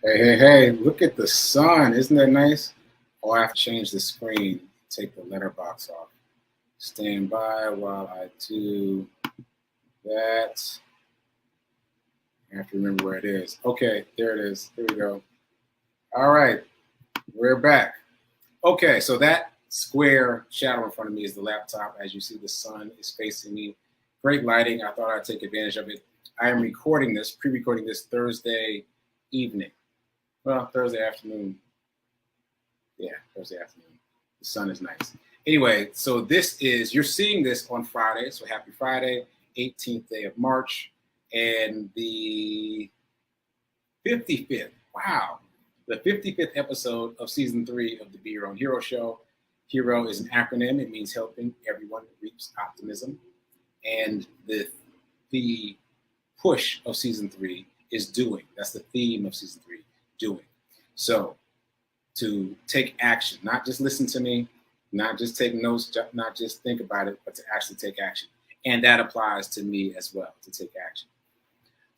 Hey, look at the sun. Isn't that nice? Oh, I have to change the screen. Take the letterbox off. Stand by while I do that. I have to remember where it is. Okay, there it is. Here we go. All right, we're back. Okay, so that square shadow in front of me is the laptop. As you see, the sun is facing me. Great lighting. I thought I'd take advantage of it. I am recording this, pre-recording this Thursday evening. Well, Thursday afternoon. Yeah, Thursday afternoon. The sun is nice. Anyway, so you're seeing this on Friday. So happy Friday, 18th day of March. And the 55th, wow, the 55th episode of season 3 of the Be Your Own Hero show. HERO is an acronym. It means helping everyone reach optimism. And the push of season 3 is doing. That's the theme of season 3, doing. So to take action, not just listen to me, not just take notes, not just think about it, but to actually take action. And that applies to me as well, to take action.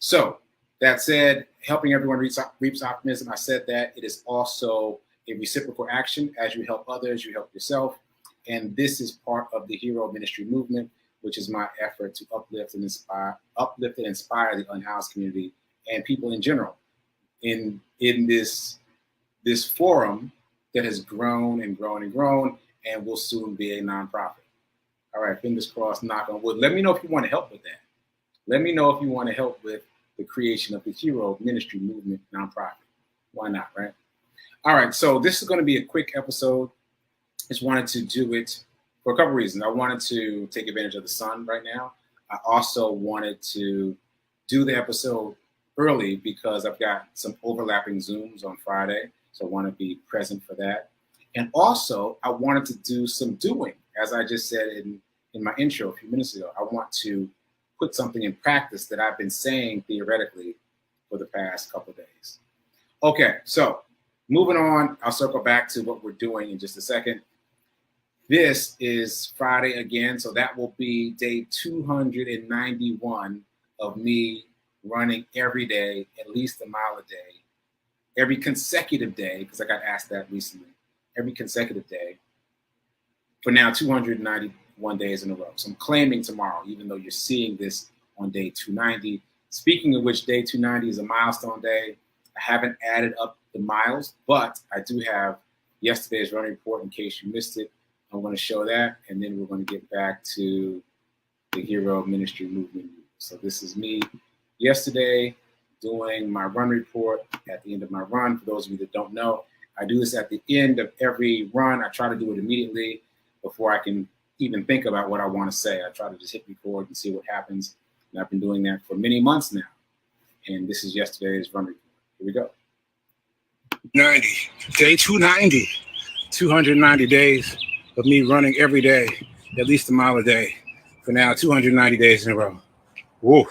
So that said, helping everyone reach optimism, I said that it is also a reciprocal action. As you help others, you help yourself. And this is part of the Hero Ministry movement, which is my effort to uplift and inspire the unhoused community and people in general in this forum that has grown and grown and grown and will soon be a nonprofit. All right, fingers crossed, knock on wood. Let me know if you want to help with that. Let me know if you want to help with the creation of the Hero Ministry movement nonprofit. Why not, right? All right, so this is going to be a quick episode. Just wanted to do it for a couple reasons. I wanted to take advantage of the sun right now. I also wanted to do the episode early because I've got some overlapping Zooms on Friday, so I want to be present for that. And also, I wanted to do some doing, as I just said in my intro a few minutes ago. I want to put something in practice that I've been saying theoretically for the past couple of days. Okay, so moving on, I'll circle back to what we're doing in just a second. This is Friday again, so that will be day 291 of me running every day, at least a mile a day, every consecutive day, because I got asked that recently, every consecutive day, for now 291 days in a row. So I'm claiming tomorrow, even though you're seeing this on day 290. Speaking of which, day 290 is a milestone day. I haven't added up the miles, but I do have yesterday's running report in case you missed it. I'm going to show that, and then we're going to get back to the Hero Ministry movement. So this is me yesterday doing my run report at the end of my run. For those of you that don't know, I do this at the end of every run. I try to do it immediately before I can even think about what I want to say. I try to just hit record and see what happens. And I've been doing that for many months now. And this is yesterday's run report. Here we go. 90, day 290, 290 days of me running every day, at least a mile a day, for now 290 days in a row. Whoa.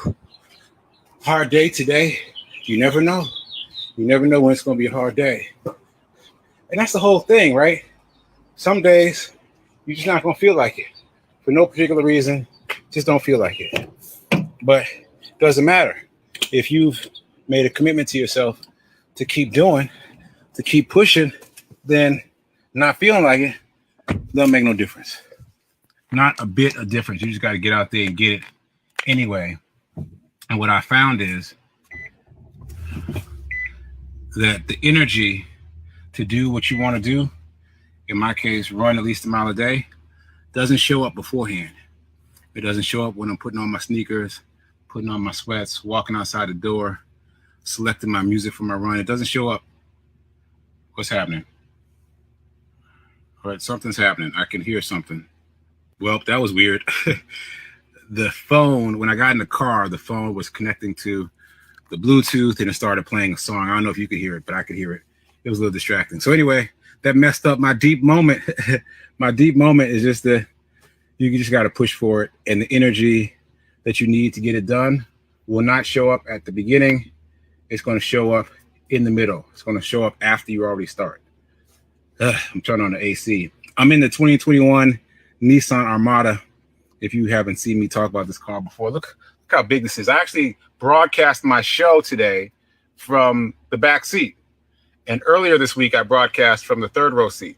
Hard day today. You never know. You never know when it's going to be a hard day. And that's the whole thing, right? Some days, you're just not going to feel like it. For no particular reason, just don't feel like it. But it doesn't matter. If you've made a commitment to yourself to keep doing, to keep pushing, then not feeling like it, doesn't make no difference. Not a bit of difference. You just got to get out there and get it anyway. And what I found is that the energy to do what you want to do, in my case, run at least a mile a day, doesn't show up beforehand. It doesn't show up when I'm putting on my sneakers, putting on my sweats, walking outside the door, selecting my music for my run. It doesn't show up. What's happening? All right, something's happening. I can hear something. Well, that was weird. The phone, when I got in the car, the phone was connecting to the Bluetooth and it started playing a song. I don't know if you could hear it, but I could hear it. It was a little distracting. So anyway, that messed up my deep moment. My deep moment is just that you just got to push for it. And the energy that you need to get it done will not show up at the beginning. It's going to show up in the middle. It's going to show up after you already start. I'm turning on the AC. I'm in the 2021 Nissan Armada. If you haven't seen me talk about this car before, look how big this is. I actually broadcast my show today from the back seat. And earlier this week, I broadcast from the third row seat.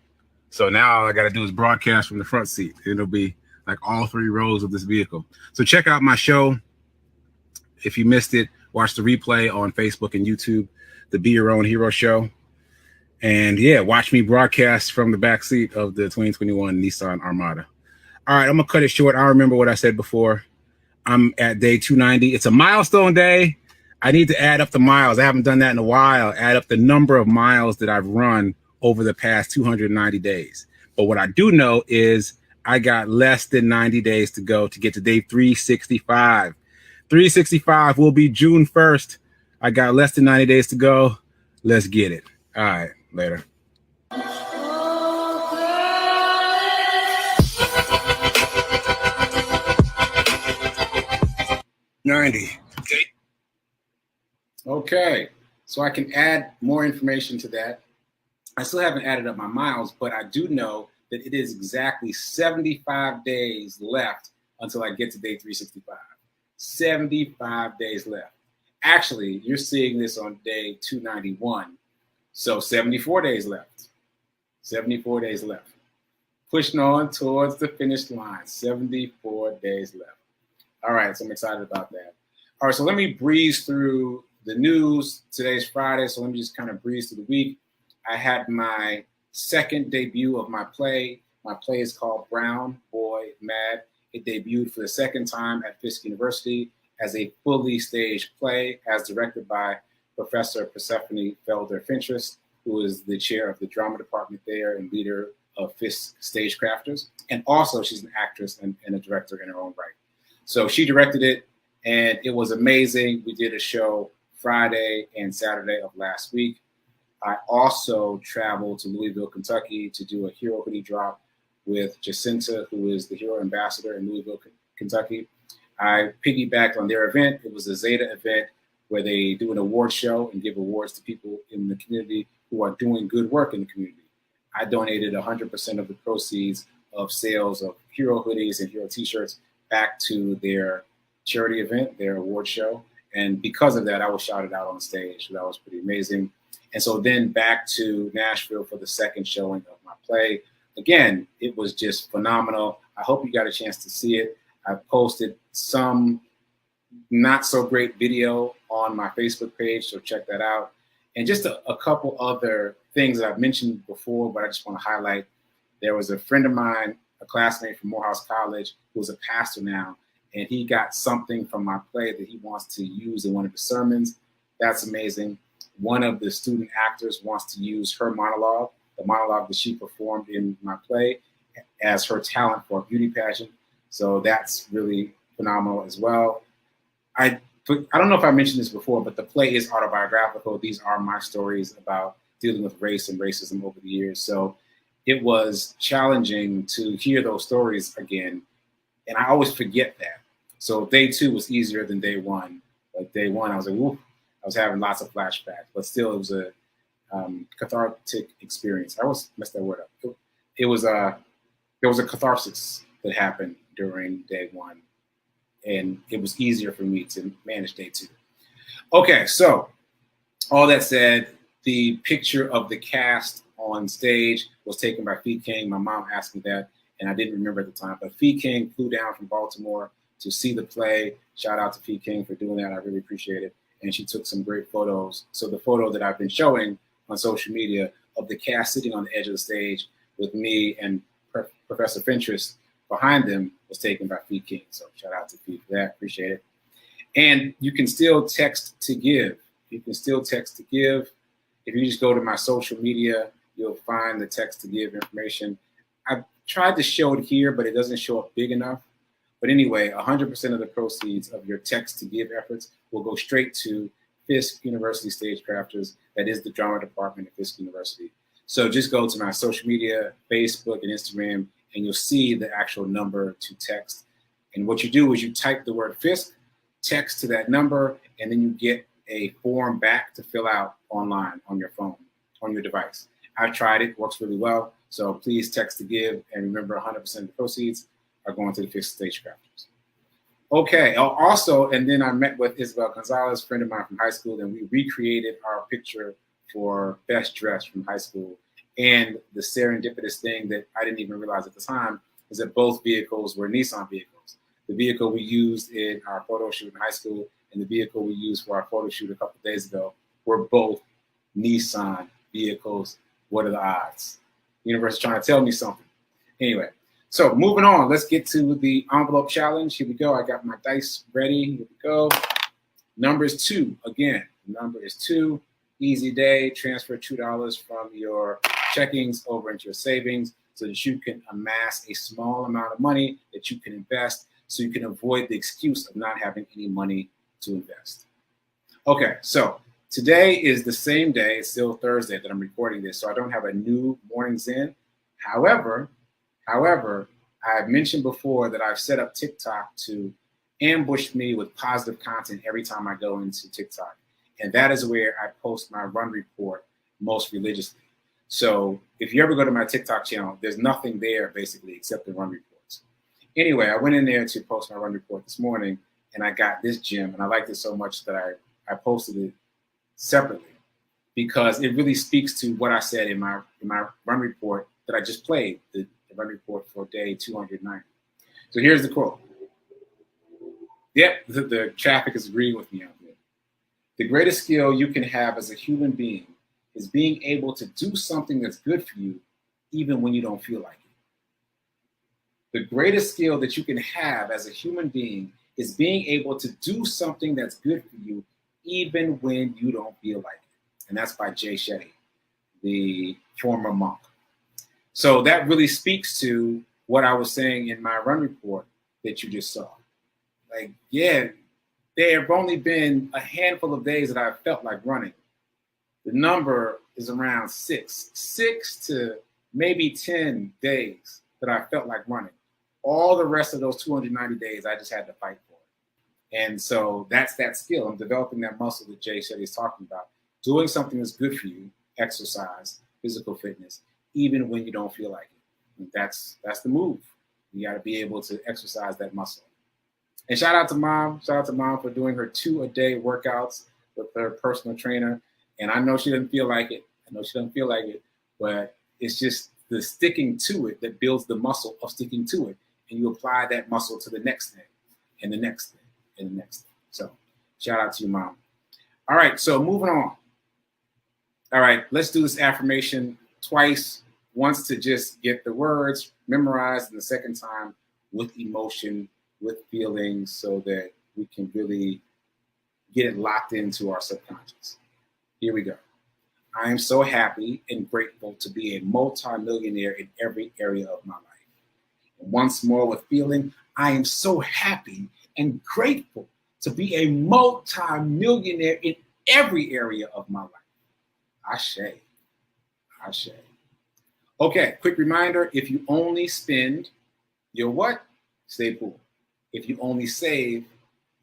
So now all I got to do is broadcast from the front seat. It'll be like all 3 rows of this vehicle. So check out my show. If you missed it, watch the replay on Facebook and YouTube, the Be Your Own Hero Show. And yeah, watch me broadcast from the back seat of the 2021 Nissan Armada. All right, I'm going to cut it short. I remember what I said before. I'm at day 290. It's a milestone day. I need to add up the miles. I haven't done that in a while. Add up the number of miles that I've run over the past 290 days. But what I do know is I got less than 90 days to go to get to day 365. 365 will be June 1st. I got less than 90 days to go. Let's get it. All right, later. 90. Okay, so I can add more information to that. I still haven't added up my miles, but I do know that it is exactly 75 days left until I get to day 365. 75 days left. Actually, you're seeing this on day 291. So 74 days left. 74 days left. Pushing on towards the finish line. 74 days left. All right, so I'm excited about that. All right, so let me breeze through the news. Today's Friday, so let me just kind of breeze through the week. I had my second debut of my play. My play is called Brown Boy Mad. It debuted for the second time at Fisk University as a fully staged play, as directed by Professor Persephone Felder-Fentress, who is the chair of the drama department there and leader of Fisk Stagecrafters. And also, she's an actress and a director in her own right. So she directed it, and it was amazing. We did a show Friday and Saturday of last week. I also traveled to Louisville, Kentucky to do a hero hoodie drop with Jacinta, who is the hero ambassador in Louisville, Kentucky. I piggybacked on their event. It was a Zeta event where they do an award show and give awards to people in the community who are doing good work in the community. I donated 100% of the proceeds of sales of hero hoodies and hero t-shirts back to their charity event, their award show. And because of that, I was shouted out on stage. So that was pretty amazing. And so then back to Nashville for the second showing of my play. Again, it was just phenomenal. I hope you got a chance to see it. I posted some not so great video on my Facebook page, so check that out. And just a couple other things that I've mentioned before, but I just want to highlight. There was a friend of mine, a classmate from Morehouse College, who's a pastor now, and he got something from my play that he wants to use in one of his sermons. That's amazing. One of the student actors wants to use her monologue, the monologue that she performed in my play, as her talent for a beauty pageant. So that's really phenomenal as well. I don't know if I mentioned this before, but the play is autobiographical. These are my stories about dealing with race and racism over the years. So it was challenging to hear those stories again. And I always forget that. So day 2 was easier than day 1. Like day 1, I was like, whoop, I was having lots of flashbacks, but still it was a cathartic experience. I always messed that word up. There was a catharsis that happened during day 1, and it was easier for me to manage day 2. Okay, so all that said, the picture of the cast on stage was taken by Fee King. My mom asked me that, and I didn't remember at the time, but Fee King flew down from Baltimore to see the play. Shout out to Fee King for doing that. I really appreciate it. And she took some great photos. So the photo that I've been showing on social media of the cast sitting on the edge of the stage with me and Professor Fentress behind them was taken by Fee King. So shout out to Fee for that. Appreciate it. And you can still text to give. You can still text to give. If you just go to my social media, you'll find the text to give information. I've tried to show it here, but it doesn't show up big enough. But anyway, 100% of the proceeds of your text to give efforts will go straight to Fisk University Stagecrafters. That is the drama department at Fisk University. So just go to my social media, Facebook and Instagram, and you'll see the actual number to text. And what you do is you type the word Fisk, text to that number, and then you get a form back to fill out online on your phone, on your device. I've tried it, works really well. So please text to give, and remember 100% of the proceeds are going to the Fisk Stagecrafters. Okay, also, and then I met with Isabel Gonzalez, friend of mine from high school, and we recreated our picture for best dress from high school. And the serendipitous thing that I didn't even realize at the time is that both vehicles were Nissan vehicles. The vehicle we used in our photo shoot in high school and the vehicle we used for our photo shoot a couple of days ago were both Nissan vehicles. What are the odds? The universe is trying to tell me something. Anyway, so moving on, let's get to the envelope challenge. Here we go. I got my dice ready. Here we go. Number is 2. Again, the number is 2. Easy day. Transfer $2 from your checkings over into your savings so that you can amass a small amount of money that you can invest so you can avoid the excuse of not having any money to invest. Okay, so today is the same day. It's still Thursday that I'm recording this, so I don't have a new morning Zen. However, I've mentioned before that I've set up TikTok to ambush me with positive content every time I go into TikTok. And that is where I post my run report most religiously. So if you ever go to my TikTok channel, there's nothing there basically except the run reports. Anyway, I went in there to post my run report this morning and I got this gem and I liked it so much that I posted it separately because it really speaks to what I said in my run report that I just played, the run report for day 290. So here's the quote. Yep, the traffic is agreeing with me out there. The greatest skill you can have as a human being is being able to do something that's good for you even when you don't feel like it. The greatest skill that you can have as a human being is being able to do something that's good for you even when you don't feel like it. And that's by Jay Shetty, the former monk. So that really speaks to what I was saying in my run report that you just saw. Like, yeah, there have only been a handful of days that I've felt like running. The number is around 6 to maybe 10 days that I felt like running. All the rest of those 290 days, I just had to fight for it. And so that's that skill. I'm developing that muscle that Jay Shetty is talking about. Doing something that's good for you, exercise, physical fitness, even when you don't feel like it. And that's the move. You got to be able to exercise that muscle. And shout out to Mom. Shout out to Mom for doing her 2-a-day workouts with her personal trainer. And I know she doesn't feel like it. But it's just the sticking to it that builds the muscle of sticking to it. And you apply that muscle to the next thing and the next thing and the next thing. So shout out to you, Mom. All right, so moving on. All right, let's do this affirmation twice. Once to just get the words memorized, and the second time with emotion, with feelings, so that we can really get it locked into our subconscious. Here we go. I am so happy and grateful to be a multi-millionaire in every area of my life. And once more with feeling, I am so happy and grateful to be a multi-millionaire in every area of my life. Ashe. Ashe. Okay, quick reminder, if you only spend, you're what? Stay poor. If you only save,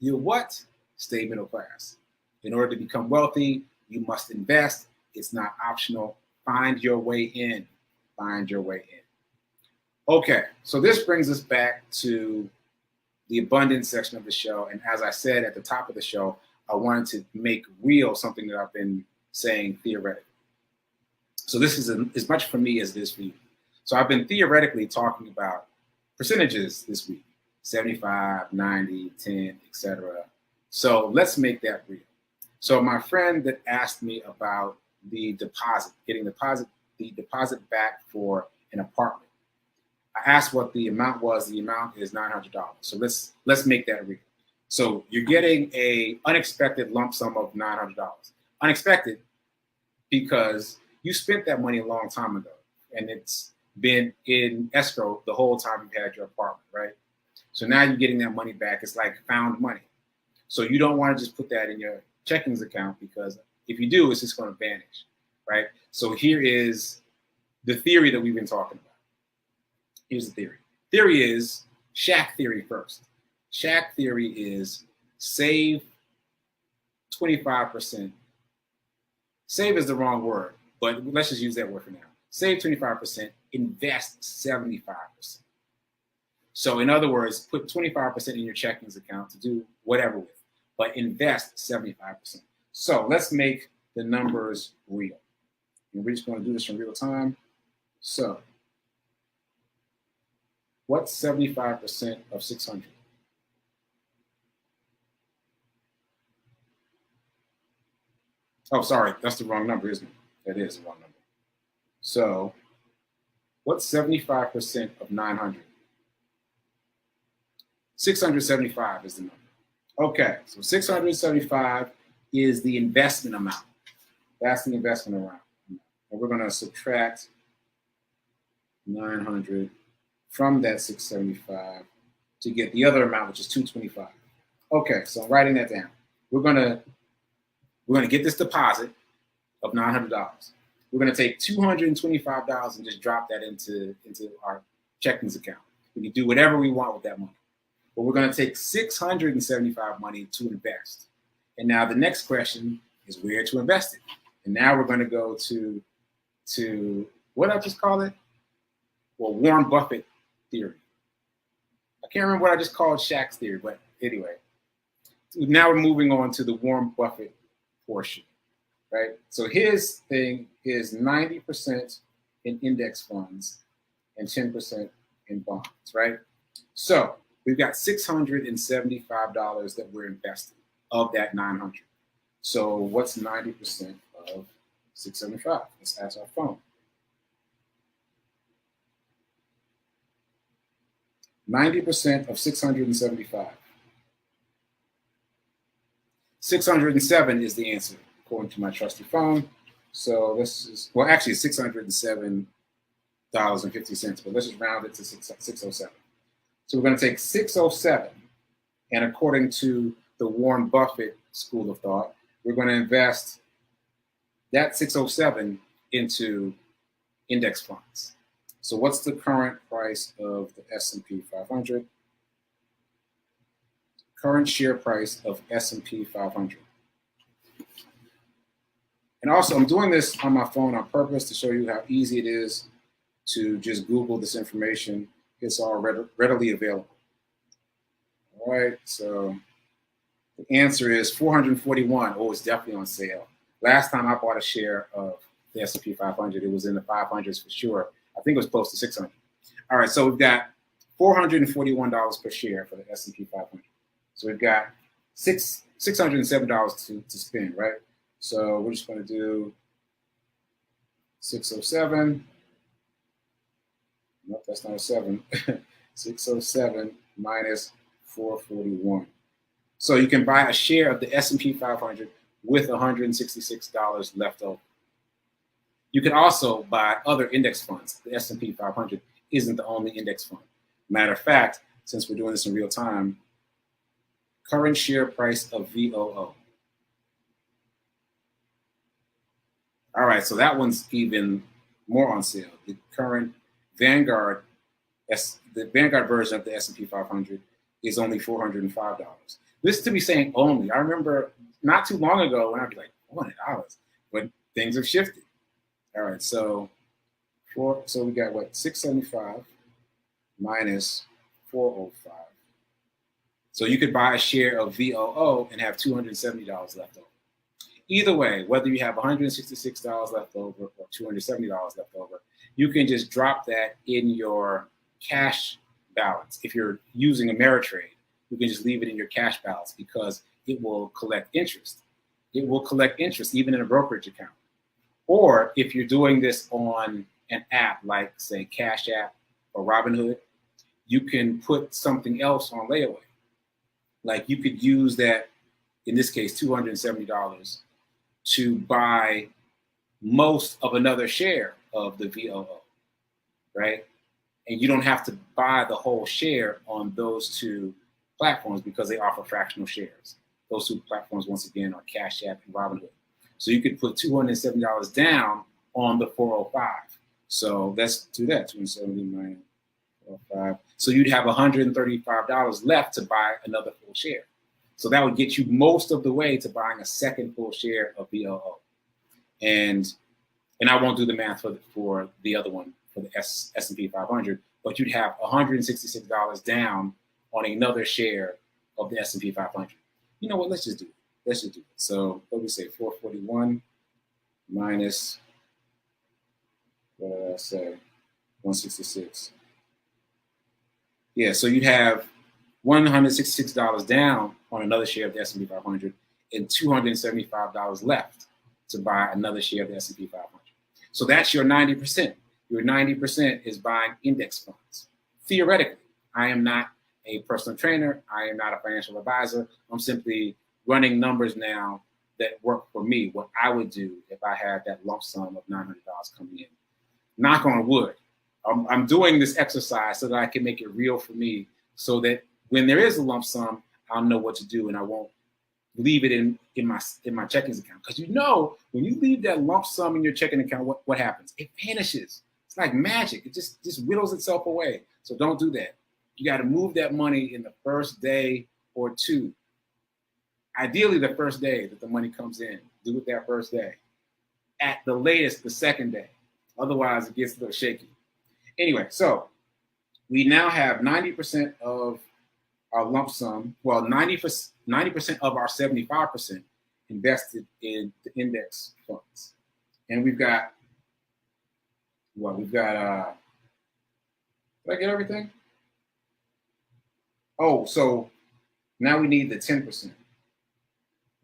you're what? Stay middle class. In order to become wealthy, you must invest. It's not optional. Find your way in. Find your way in. Okay, so this brings us back to the abundance section of the show. And as I said at the top of the show, I wanted to make real something that I've been saying theoretically. So this is as much for me as it is for you. So I've been theoretically talking about percentages this week, 75, 90, 10, etc. So let's make that real. So my friend that asked me about the deposit, getting the deposit back for an apartment. I asked what the amount was. The amount is $900. So let's make that real. So you're getting a unexpected lump sum of $900. Unexpected because you spent that money a long time ago, and it's been in escrow the whole time you've had your apartment, right? So now you're getting that money back. It's like found money. So you don't want to just put that in your checkings account, because if you do, it's just going to vanish, right? So here is the theory that we've been talking about. Here's the theory. Theory is Shaq theory first. Shaq theory is save 25%. Save is the wrong word, but let's just use that word for now. Save 25%, invest 75%. So in other words, put 25% in your checkings account to do whatever with, but invest 75%. So let's make the numbers real. And we're just going to do this in real time. So what's 75% of 600? Oh, sorry, that's the wrong number, isn't it? That is the wrong number. So what's 75% of 900? 675 is the number. Okay, so 675 is the investment amount. That's the investment amount. And we're going to subtract 900 from that 675 to get the other amount, which is 225. Okay, so I'm writing that down. We're gonna get this deposit of $900. We're gonna take $225 and just drop that into our checkings account. We can do whatever we want with that money. But we're gonna take 675 money to invest. And now the next question is where to invest it. And now we're gonna go to what I just call it? Well, Warren Buffett theory. I can't remember what I just called Shaq's theory, but anyway. Now we're moving on to the Warren Buffett portion, right? So his thing is 90% in index funds and 10% in bonds, right? So we've got $675 that we're investing of that 900. So what's 90% of 675? Let's ask our phone. 90% of 675. 607 is the answer, according to my trusty phone. So this is, well, actually it's $607.50, but let's just round it to 607. So we're going to take 607, and according to the Warren Buffett school of thought, we're going to invest that 607 into index funds. So what's the current price of the S&P 500? Current share price of S&P 500. And also, I'm doing this on my phone on purpose to show you how easy it is to just Google this information. It's all readily available. All right, so the answer is 441. Oh, it's definitely on sale. Last time I bought a share of the S&P 500, it was in the 500s for sure. I think it was close to 600. All right, so we've got $441 per share for the S&P 500. So we've got $607 to spend, right? So we're just going to do 607. Nope, that's not a 7. 607 minus 441. So you can buy a share of the S&P 500 with $166 left over. You can also buy other index funds. The S&P 500 isn't the only index fund. Matter of fact, since we're doing this in real time, current share price of VOO. All right, so that one's even more on sale. The current Vanguard, the Vanguard version of the S&P 500 is only $405. This to be saying only. I remember not too long ago when I'd be like, $400, but things have shifted. All right, so we got what, 675 minus 405. So you could buy a share of VOO and have $270 left over. Either way, whether you have $166 left over or $270 left over, you can just drop that in your cash balance. If you're using Ameritrade, you can just leave it in your cash balance because it will collect interest. It will collect interest even in a brokerage account. Or if you're doing this on an app like, say, Cash App or Robinhood, you can put something else on layaway. Like you could use that, in this case, $270 to buy most of another share of the VOO, right? And you don't have to buy the whole share on those two platforms because they offer fractional shares. Those two platforms, once again, are Cash App and Robinhood. So you could put $270 down on the 405. So let's do that, 270 minus 405. So you'd have $135 left to buy another full share. So that would get you most of the way to buying a second full share of VOO. And I won't do the math for the other one, for the S&P 500, but you'd have $166 down on another share of the S&P 500. You know what? Let's just do it. So what do we say? 441 minus, what did I say, 166. Yeah, so you'd have $166 down on another share of the S&P 500 and $275 left to buy another share of the S&P 500. So that's your 90%. Your 90% is buying index funds. Theoretically, I am not a personal trainer. I am not a financial advisor. I'm simply running numbers now that work for me, what I would do if I had that lump sum of $900 coming in. Knock on wood. I'm doing this exercise so that I can make it real for me, so that when there is a lump sum, I'll know what to do and I won't leave it in my checking account. Because you know, when you leave that lump sum in your checking account, what happens? It vanishes. It's like magic. It just whittles itself away. So don't do that. You got to move that money in the first day or two. Ideally, the first day that the money comes in. Do it that first day. At the latest, the second day. Otherwise, it gets a little shaky. Anyway, so we now have 90% of our lump sum, well, 90% of our 75% invested in the index funds. And we've got, did I get everything? Oh, so now we need the 10%,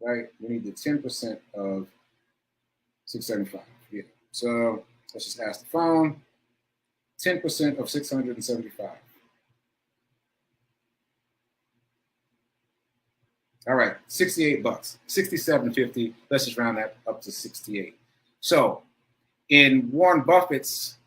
right? We need the 10% of 675. Yeah. So let's just ask the phone. 10% of 675. All right, 68 bucks, 67.50. Let's just round that up to 68. So in Warren Buffett's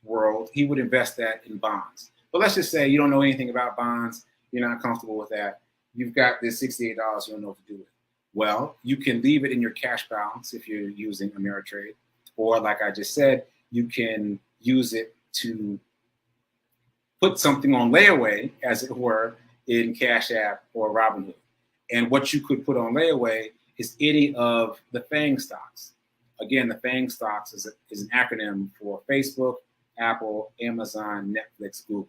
world, he would invest that in bonds. But let's just say you don't know anything about bonds. You're not comfortable with that. You've got this $68. You don't know what to do with it. Well, you can leave it in your cash balance if you're using Ameritrade. Or like I just said, you can use it to put something on layaway, as it were, in Cash App or Robinhood. And what you could put on layaway is any of the FANG stocks. Again, the FANG stocks is an acronym for Facebook, Apple, Amazon, Netflix, Google.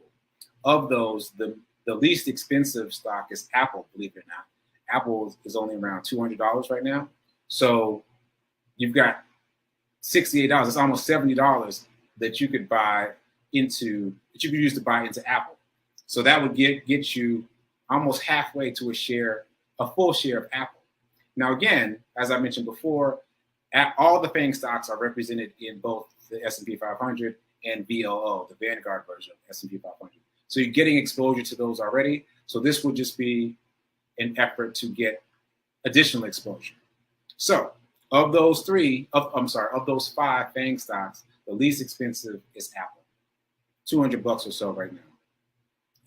Of those, the least expensive stock is Apple, believe it or not. Apple is only around $200 right now. So you've got $68. It's almost $70 that you could buy into, that you could use to buy into Apple. So that would get you almost halfway to a full share of Apple. Now, again, as I mentioned before, all the FANG stocks are represented in both the S&P 500 and VLO, the Vanguard version of S&P 500. So you're getting exposure to those already. So this would just be an effort to get additional exposure. So of those five FANG stocks, the least expensive is Apple, $200 or so right now.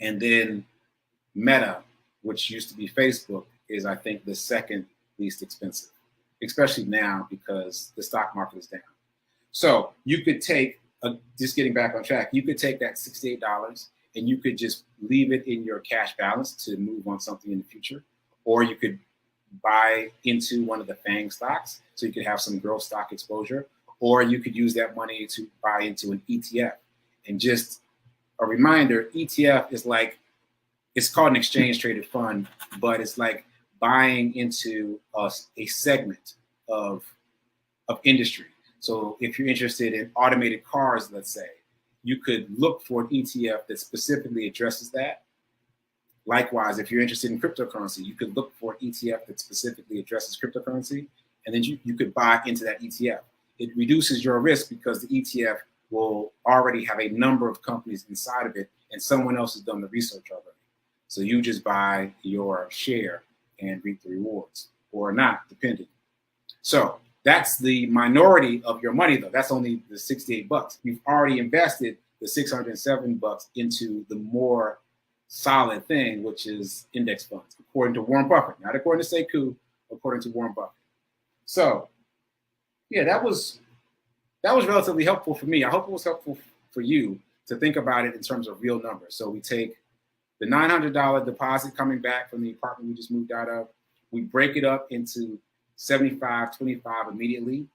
And then Meta, which used to be Facebook, is I think the second least expensive, especially now because the stock market is down. So you could take, just getting back on track, you could take that $68 and you could just leave it in your cash balance to move on something in the future. Or you could buy into one of the FANG stocks so you could have some growth stock exposure. Or you could use that money to buy into an ETF. And just a reminder, ETF is like, it's called an exchange traded fund, but it's like buying into a segment of industry. So if you're interested in automated cars, let's say, you could look for an ETF that specifically addresses that. Likewise, if you're interested in cryptocurrency, you could look for an ETF that specifically addresses cryptocurrency, and then you could buy into that ETF. It reduces your risk because the ETF will already have a number of companies inside of it, and someone else has done the research already. So you just buy your share and reap the rewards, or not, depending. So that's the minority of your money, though. That's only the $68. You've already invested the $607 into the more solid thing, which is index funds, according to Warren Buffett, not according to Sekou, according to Warren Buffett. So, yeah, that was relatively helpful for me. I hope it was helpful for you to think about it in terms of real numbers. So we take the $900 deposit coming back from the apartment we just moved out of. We break it up into 75, 25 immediately,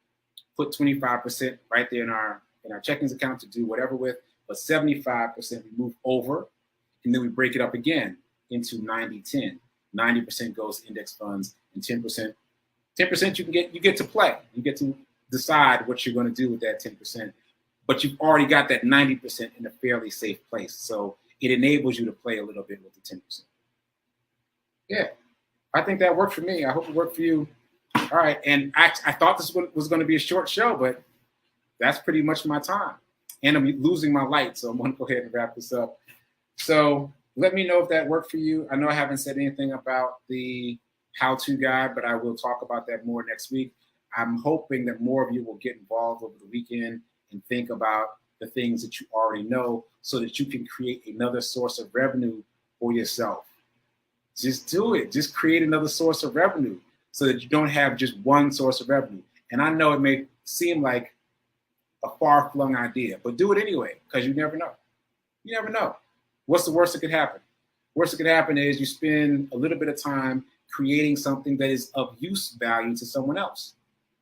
put 25% right there in our checkings account to do whatever with, but 75% we move over, and then we break it up again into 90-10. 90% goes to index funds, and 10% you get to play. You get to decide what you're going to do with that 10%, but you've already got that 90% in a fairly safe place. So it enables you to play a little bit with the 10%. Yeah, I think that worked for me. I hope it worked for you. All right, and I thought this was going to be a short show, but that's pretty much my time. And I'm losing my light, so I'm going to go ahead and wrap this up. So let me know if that worked for you. I know I haven't said anything about the how-to guide, but I will talk about that more next week. I'm hoping that more of you will get involved over the weekend and think about the things that you already know so that you can create another source of revenue for yourself. Just do it. Just create another source of revenue so that you don't have just one source of revenue. And I know it may seem like a far-flung idea, but do it anyway, because you never know. You never know. What's the worst that could happen? Worst that could happen is you spend a little bit of time creating something that is of use value to someone else.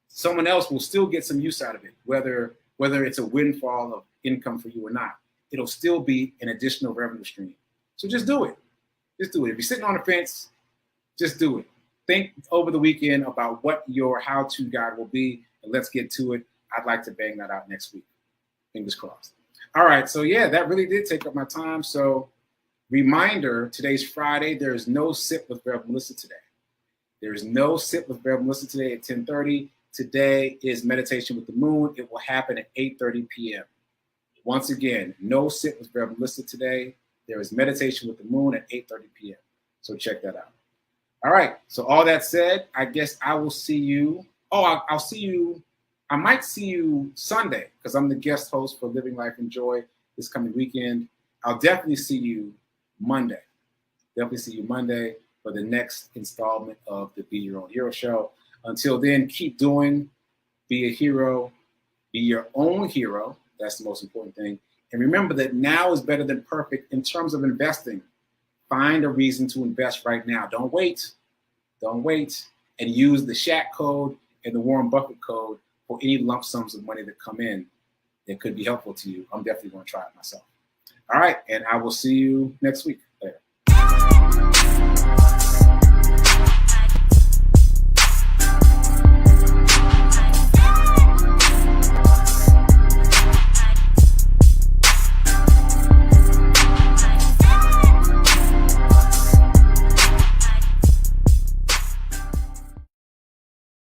Someone else will still get some use out of it, whether it's a windfall of income for you or not. It'll still be an additional revenue stream. So just do it. Just do it. If you're sitting on the fence, just do it. Think over the weekend about what your how-to guide will be, and let's get to it. I'd like to bang that out next week. Fingers crossed. All right, so yeah, that really did take up my time. So reminder, today's Friday. There is no Sip with Rev Melissa today. There is no Sip with Rev Melissa today at 10:30. Today is Meditation with the Moon. It will happen at 8:30 p.m. Once again, no Sip with Rev Melissa today. There is Meditation with the Moon at 8:30 p.m. So check that out. All right, so all that said, I guess I will see you. Oh, I'll see you. I might see you Sunday because I'm the guest host for Living Life in Joy this coming weekend. I'll definitely see you Monday. Definitely see you Monday for the next installment of the Be Your Own Hero Show. Until then, keep doing, be a hero, be your own hero. That's the most important thing. And remember that now is better than perfect in terms of investing. Find a reason to invest right now. Don't wait. Don't wait. And use the Shaq code and the Warren Buffett code for any lump sums of money that come in that could be helpful to you. I'm definitely going to try it myself. All right, and I will see you next week.